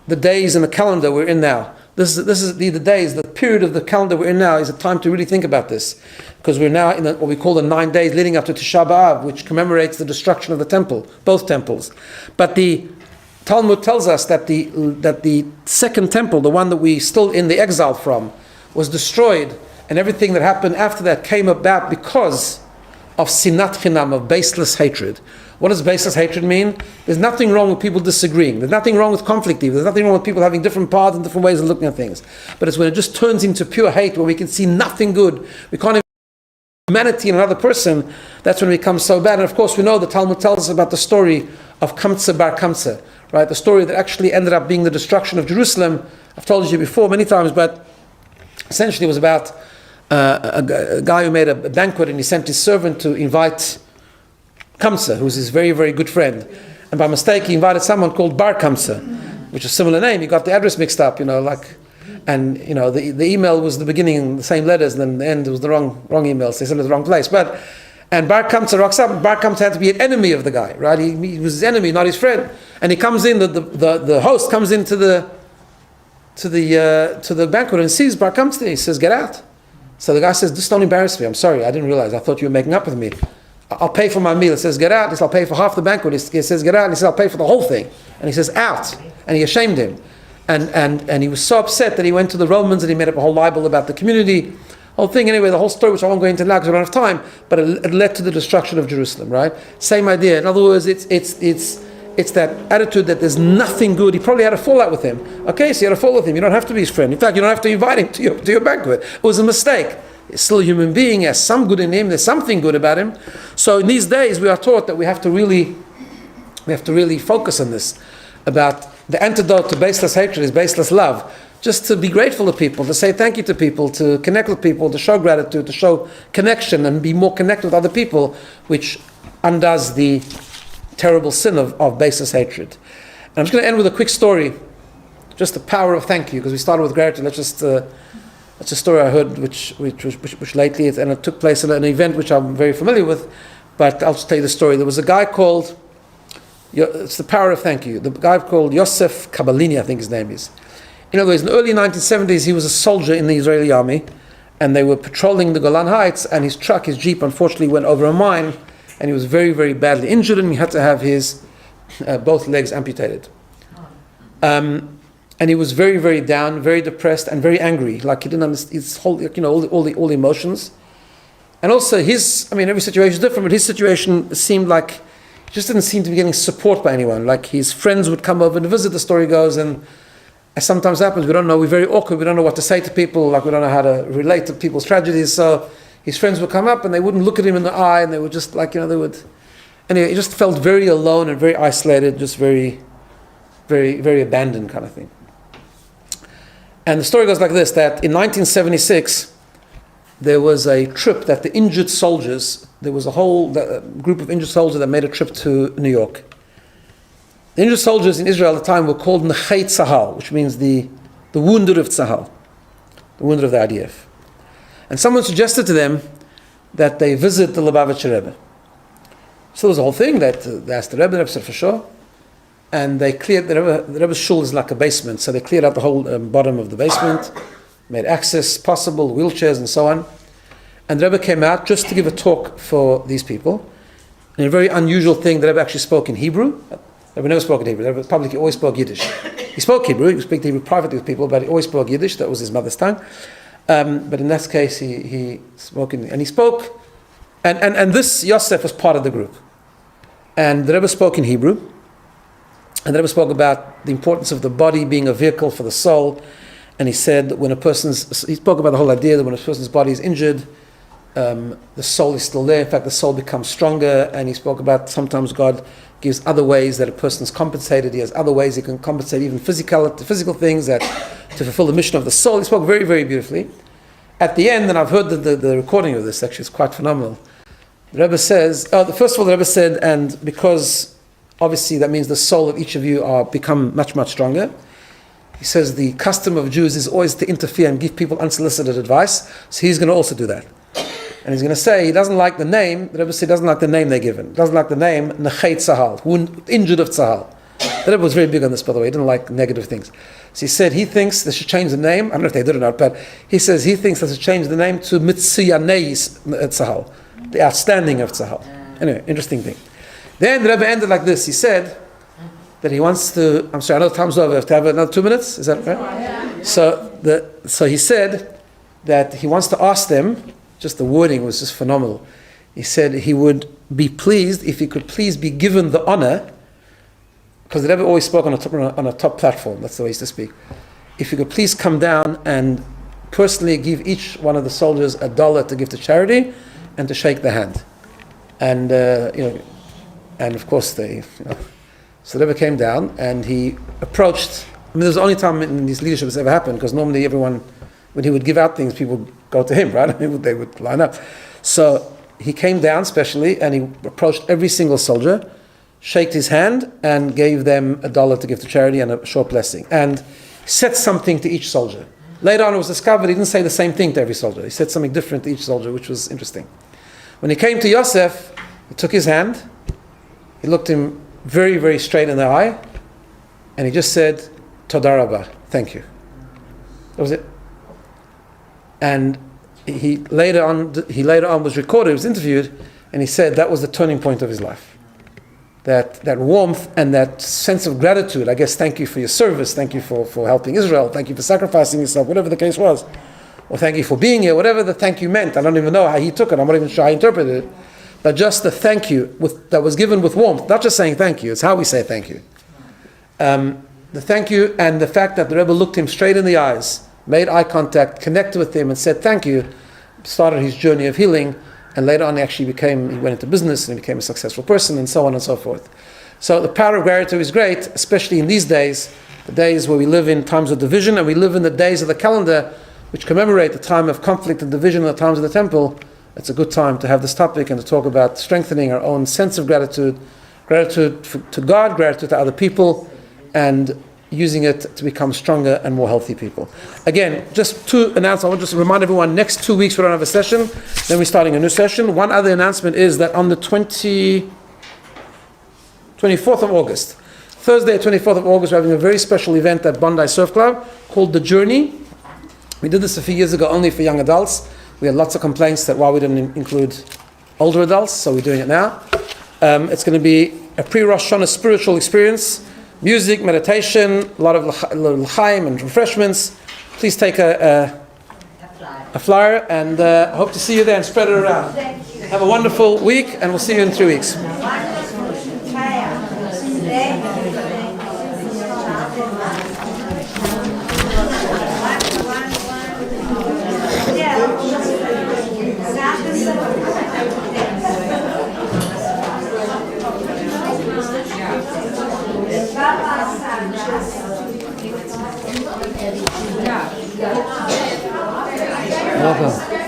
the days in the calendar we're in now. This is the days, the period of the calendar we're in now is a time to really think about this. Because we're now in what we call the 9 days leading up to Tisha B'Av, which commemorates the destruction of the temple, both temples. But the Talmud tells us that the second temple, the one that we still in the exile from, was destroyed, and everything that happened after that came about because of sinat chinam, of baseless hatred. What does baseless hatred mean? There's nothing wrong with people disagreeing. There's nothing wrong with conflict either. There's nothing wrong with people having different paths and different ways of looking at things. But it's when it just turns into pure hate, where we can see nothing good. We can't even see humanity in another person. That's when it becomes so bad. And of course, we know the Talmud tells us about the story of Kamsa bar Kamsa, right? The story that actually ended up being the destruction of Jerusalem. I've told you before many times, but essentially it was about a guy who made a banquet, and he sent his servant to invite Kamsa, who's his very, very good friend. And by mistake, he invited someone called Bar Kamsa, which is a similar name. He got the address mixed up, the email was the beginning, the same letters, and then the end was the wrong email, so they sent it to the wrong place. And Bar Kamsa rocks up, and Bar Kamsa had to be an enemy of the guy, right? He was his enemy, not his friend. And he comes in, the host comes into the banquet and sees Bar Kamsa. He says, "Get out." So the guy says, "Just don't embarrass me. I'm sorry, I didn't realize. I thought you were making up with me. I'll pay for my meal." He says, "Get out." He says, "I'll pay for half the banquet." He says, "Get out." And he says, "I'll pay for the whole thing." And he says, "Out." And he ashamed him. And he was so upset that he went to the Romans and he made up a whole libel about the community. Whole thing, anyway, the whole story, which I won't go into now because I don't have time, but it led to the destruction of Jerusalem, right? Same idea. In other words, it's that attitude that there's nothing good. He probably had a fallout with him. Okay, so you had a fallout with him. You don't have to be his friend. In fact, you don't have to invite him to your banquet. It was a mistake. He's still a human being. He has some good in him. There's something good about him. So in these days, we are taught that we have to really focus on this. About the antidote to baseless hatred is baseless love. Just to be grateful to people, to say thank you to people, to connect with people, to show gratitude, to show connection, and be more connected with other people, which undoes the terrible sin of baseless hatred. And I'm just going to end with a quick story, just the power of thank you, because we started with gratitude. That's a story I heard, which lately, and it took place at an event which I'm very familiar with, but I'll just tell you the story. There was a guy called, it's the power of thank you, the guy called Yosef Kabbalini, I think his name is. In other words, in the early 1970s, he was a soldier in the Israeli army, and they were patrolling the Golan Heights, and his Jeep, unfortunately went over a mine, and he was very, very badly injured, and he had to have his both legs amputated. And he was very, very down, very depressed, and very angry. Like he didn't understand his whole, all the emotions. And also every situation is different, but his situation seemed like he just didn't seem to be getting support by anyone. Like his friends would come over to visit, the story goes, and as sometimes happens, we don't know, we're very awkward, we don't know what to say to people, like we don't know how to relate to people's tragedies, so his friends would come up and they wouldn't look at him in the eye, and they would just anyway, he just felt very alone and very isolated, just very, very, very abandoned kind of thing. And the story goes like this, that in 1976, there was a trip that the injured soldiers, there was a whole group of injured soldiers that made a trip to New York. The injured soldiers in Israel at the time were called Nechei Tzahal, which means the wounded of Tzahal, the wounded of the IDF. And someone suggested to them that they visit the Lubavitcher Rebbe. So there was a whole thing that they asked the Rebbe said for sure, and they cleared, the Rebbe's shul is like a basement, so they cleared out the whole bottom of the basement, made access possible, wheelchairs and so on. And the Rebbe came out just to give a talk for these people. And a very unusual thing, the Rebbe actually spoke in Hebrew. The Rebbe never spoke in Hebrew. The Rebbe publicly always spoke Yiddish. He spoke Hebrew, he spoke Hebrew privately with people, but he always spoke Yiddish, that was his mother's tongue. But in that case, he spoke, and this Yosef was part of the group. And the Rebbe spoke in Hebrew, and the Rebbe spoke about the importance of the body being a vehicle for the soul, And he said that he spoke about the whole idea that when a person's body is injured, the soul is still there. In fact, the soul becomes stronger. And he spoke about sometimes God gives other ways that a person's compensated. He has other ways he can compensate even physical things to fulfill the mission of the soul. He spoke very, very beautifully. At the end, and I've heard the recording of this, actually, it's quite phenomenal. The Rebbe says, first of all, the Rebbe said, and because obviously that means the soul of each of you become much, much stronger. He says the custom of Jews is always to interfere and give people unsolicited advice, so he's going to also do that. And he's going to say he doesn't like the name, the Rebbe said he doesn't like the name they're given. He doesn't like the name Nechei Tzahal, injured of Tzahal. The Rebbe was very big on this, by the way, he didn't like negative things. So he said he thinks they should change the name, I don't know if they did or not, but he says he thinks they should change the name to Mitziyanei Tzahal, the outstanding of Tzahal. Anyway, interesting thing. Then the Rebbe ended like this, he said, that he wants to, I'm sorry, I know time's over, I have to have another 2 minutes, is that right? Yeah. So he said that he wants to ask them, just the wording was just phenomenal. He said he would be pleased if he could please be given the honor, because the Rebbe always spoke on a top platform, that's the way he used to speak. If he could please come down and personally give each one of the soldiers $1 to give to charity and to shake the hand. And, and of course so the Rebbe came down and he approached, this was the only time in his leadership this ever happened, because normally everyone, when he would give out things, people would go to him, right? They would line up. So he came down specially and he approached every single soldier, shaked his hand and gave them $1 to give to charity and a short blessing. And said something to each soldier. Later on it was discovered he didn't say the same thing to every soldier. He said something different to each soldier, which was interesting. When he came to Yosef, he took his hand, he looked him very, very straight in the eye, and he just said, Toda Rabba, thank you. That was it. And he later on was recorded, he was interviewed, and he said that was the turning point of his life. That warmth and that sense of gratitude, I guess, thank you for your service, thank you for helping Israel, thank you for sacrificing yourself, whatever the case was, or thank you for being here, whatever the thank you meant. I don't even know how he took it, I'm not even sure how he interpreted it. But just the thank you that was given with warmth, not just saying thank you, it's how we say thank you. The thank you and the fact that the Rebbe looked him straight in the eyes, made eye contact, connected with him and said thank you, started his journey of healing, and later on he went into business and he became a successful person and so on and so forth. So the power of gratitude is great, especially in these days, the days where we live in times of division, and we live in the days of the calendar which commemorate the time of conflict and division in the times of the temple. It's a good time to have this topic and to talk about strengthening our own sense of gratitude to God, gratitude to other people, and using it to become stronger and more healthy people. Again, just to announce, I want to just remind everyone, next 2 weeks we don't have a session, then we're starting a new session. One other announcement is that on the 24th of August, Thursday, 24th of August, we're having a very special event at Bondi Surf Club called The Journey. We did this a few years ago only for young adults. We had lots of complaints that why we didn't include older adults, so we're doing it now. It's going to be a pre-Rosh Hashanah spiritual experience, music, meditation, a lot of l'chaim and refreshments. Please take a flyer, and I hope to see you there and spread it around. Have a wonderful week, and we'll see you in 3 weeks. Welcome.